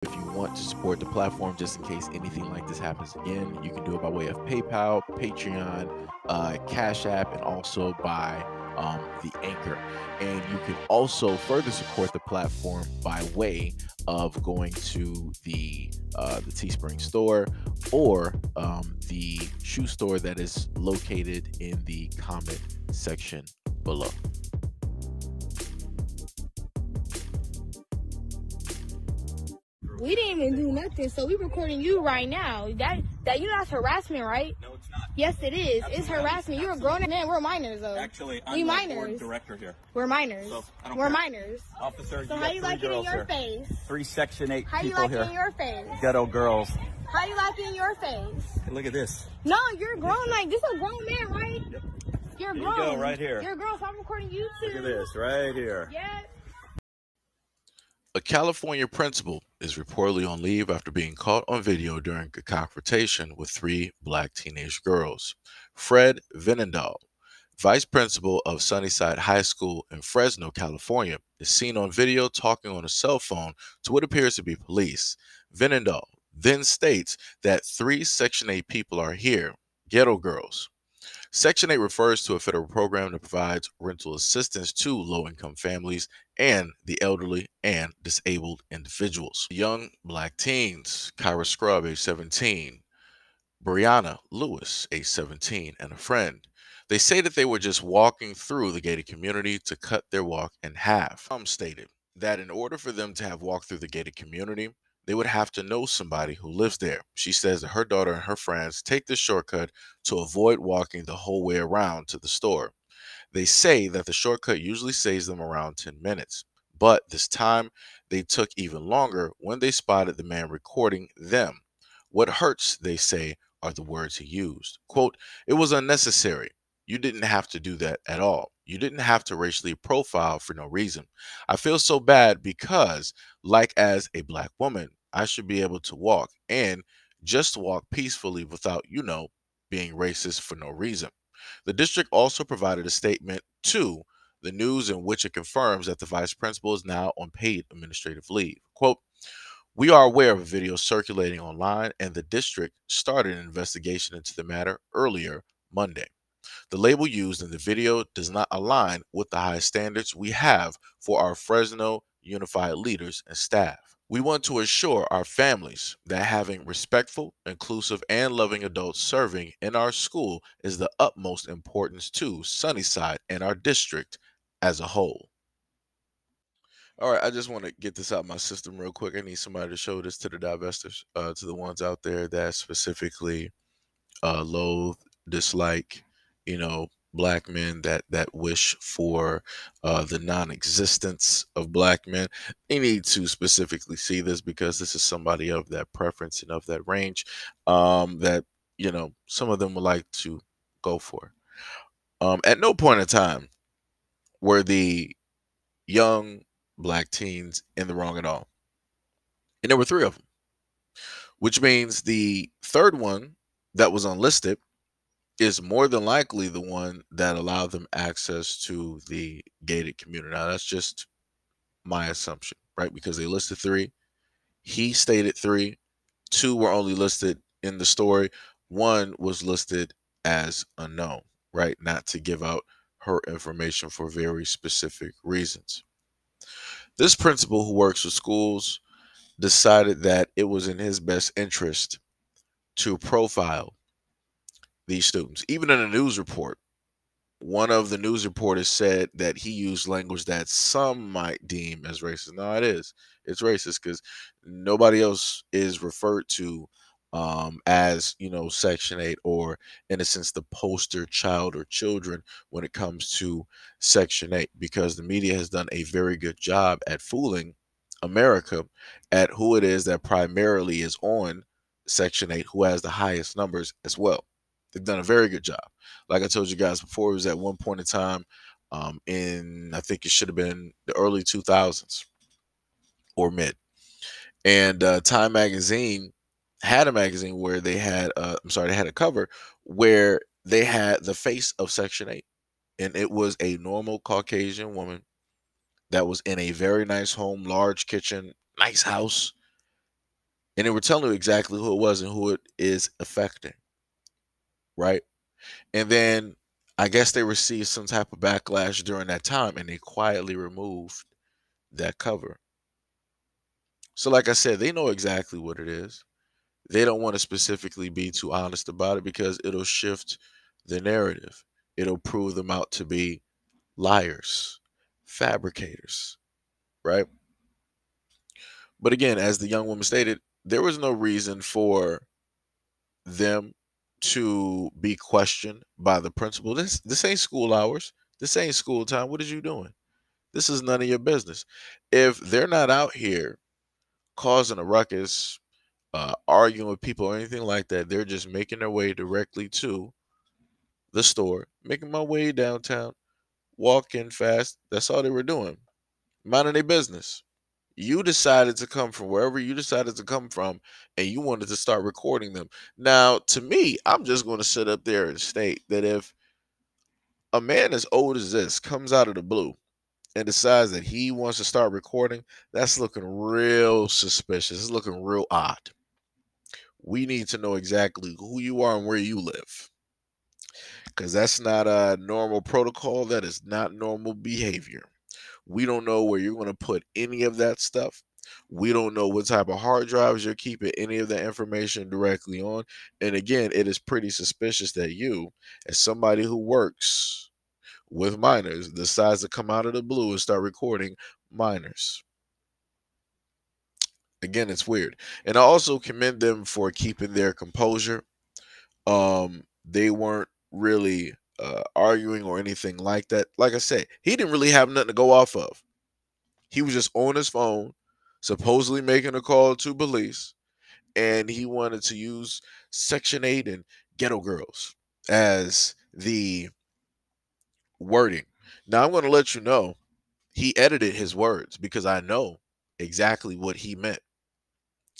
If you want to support the platform just in case anything like this happens again, you can do it by way of PayPal, Patreon, Cash App, and also by the Anchor. And you can also further support the platform by way of going to the Teespring store or the shoe store that is located in the comment section below. We didn't even do nothing, so we recording you right now. That you know that's harassment, right? No, it's not. Yes, it is. Absolutely. It's harassment. You're a grown man. We're minors, though. Actually, I'm we the minors. board director here. We're minors. So, I don't We're care. minors. Officer, So how you like it in your face? 3 Section 8 How you people like here. it in your face? Ghetto girls. How you like it in your face? Hey, look at this. No, you're grown. Like this is a grown man, right? Yep. You're Here grown. you go, right here. You're grown, so I'm recording you too. Look at this, right here. Yeah. A California principal is reportedly on leave after being caught on video during a confrontation with 3 black teenage girls. Fred Venendahl, vice principal of Sunnyside High School in Fresno, California, is seen on video talking on a cell phone to what appears to be police. Venendahl then states that 3 Section 8 people are here, ghetto girls. Section 8 refers to a federal program that provides rental assistance to low-income families and the elderly and disabled individuals. Young black teens, Kyra Scrub, age 17, Brianna Lewis, age 17, and a friend. They say that they were just walking through the gated community to cut their walk in half. Some stated that in order for them to have walked through the gated community, they would have to know somebody who lives there. She says that her daughter and her friends take this shortcut to avoid walking the whole way around to the store. They say that the shortcut usually saves them around 10 minutes, but this time they took even longer when they spotted the man recording them. What hurts, they say, are the words he used. Quote, "It was unnecessary. You didn't have to do that at all. You didn't have to racially profile for no reason. I feel so bad because, like as a black woman, I should be able to walk and just walk peacefully without, being racist for no reason." The district also provided a statement to the news in which it confirms that the vice principal is now on paid administrative leave. Quote, "We are aware of a video circulating online and the district started an investigation into the matter earlier Monday. The label used in the video does not align with the high standards we have for our Fresno Unified leaders and staff. We want to assure our families that having respectful, inclusive, and loving adults serving in our school is the utmost importance to Sunnyside and our district as a whole." All right, I just want to get this out my system real quick. I need somebody to show this to the divestors, to the ones out there that specifically loathe, dislike, black men that wish for the non-existence of black men. They need to specifically see this because this is somebody of that preference and of that range that some of them would like to go for. At no point in time were the young black teens in the wrong at all, and there were 3 of them, which means the third one that was unlisted is more than likely the one that allowed them access to the gated community. Now, that's just my assumption, right? Because they listed 3. He stated 3. 2 were only listed in the story. 1 was listed as unknown, right? Not to give out her information for very specific reasons. This principal who works with schools decided that it was in his best interest to profile these students. Even in a news report, one of the news reporters said that he used language that some might deem as racist. No, it is. It's racist because nobody else is referred to as, Section 8 or, in a sense, the poster child or children when it comes to Section 8, because the media has done a very good job at fooling America at who it is that primarily is on Section 8, who has the highest numbers as well. They've done a very good job. Like I told you guys before, it was at one point in time I think it should have been the early 2000s or mid. And Time Magazine had a magazine where they had, they had a cover where they had the face of Section 8. And it was a normal Caucasian woman that was in a very nice home, large kitchen, nice house. And they were telling you exactly who it was and who it is affecting, right? And then I guess they received some type of backlash during that time and they quietly removed that cover. So, like I said, they know exactly what it is. They don't want to specifically be too honest about it because it'll shift the narrative. It'll prove them out to be liars, fabricators, right? But again, as the young woman stated, there was no reason for them to be questioned by the principal. This ain't school hours. This ain't school time. What is you doing? This is none of your business. If they're not out here causing a ruckus, arguing with people or anything like that, they're just making their way directly to the store, making my way downtown, walking fast. That's all they were doing, minding their business. You decided to come from wherever you decided to come from, and you wanted to start recording them. Now, to me, I'm just going to sit up there and state that if a man as old as this comes out of the blue and decides that he wants to start recording, that's looking real suspicious. It's looking real odd. We need to know exactly who you are and where you live, because that's not a normal protocol. That is not normal behavior. We don't know where you're going to put any of that stuff. We don't know what type of hard drives you're keeping any of that information directly on. And again, it is pretty suspicious that you, as somebody who works with minors, decides to come out of the blue and start recording minors. Again, it's weird. And I also commend them for keeping their composure. They weren't really arguing or anything like that. Like I said, he didn't really have nothing to go off of. He was just on his phone, supposedly making a call to police, and he wanted to use Section 8 and Ghetto Girls as the wording. Now, I'm going to let you know he edited his words because I know exactly what he meant.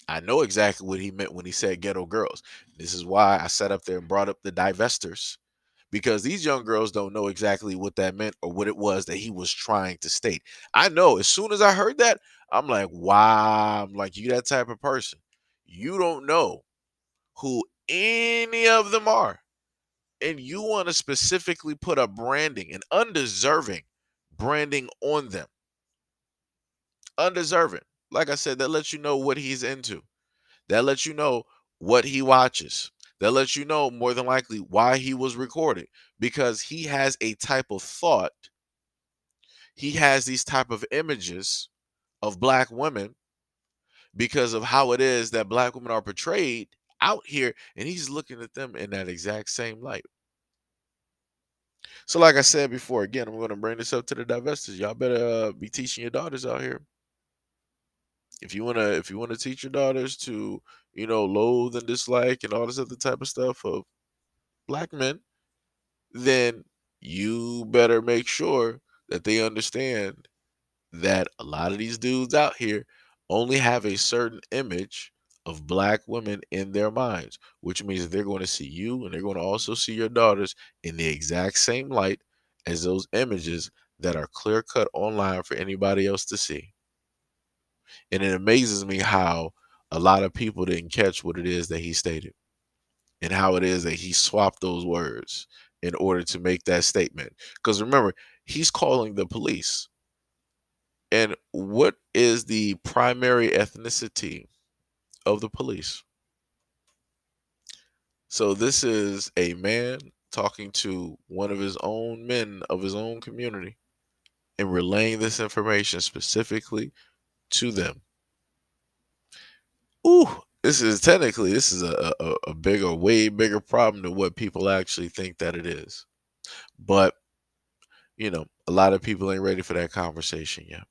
I know exactly what he meant when he said Ghetto Girls. This is why I sat up there and brought up the divestors, because these young girls don't know exactly what that meant or what it was that he was trying to state. I know as soon as I heard that, I'm like, wow, I'm like, you that type of person. You don't know who any of them are. And you want to specifically put a branding, an undeserving branding on them. Undeserving. Like I said, that lets you know what he's into. That lets you know what he watches. That lets you know more than likely why he was recording, because he has a type of thought. He has these type of images of black women because of how it is that black women are portrayed out here, and he's looking at them in that exact same light. So like I said before, again, I'm going to bring this up to the divestors. Y'all better be teaching your daughters out here. If you wanna teach your daughters to, loathe and dislike and all this other type of stuff of black men, then you better make sure that they understand that a lot of these dudes out here only have a certain image of black women in their minds, which means that they're going to see you and they're going to also see your daughters in the exact same light as those images that are clear cut online for anybody else to see. And it amazes me how a lot of people didn't catch what it is that he stated and how it is that he swapped those words in order to make that statement. Because remember, he's calling the police. And what is the primary ethnicity of the police? So this is a man talking to one of his own men of his own community and relaying this information specifically to them. Ooh, this is a bigger, way bigger problem than what people actually think that it is. But a lot of people ain't ready for that conversation yet.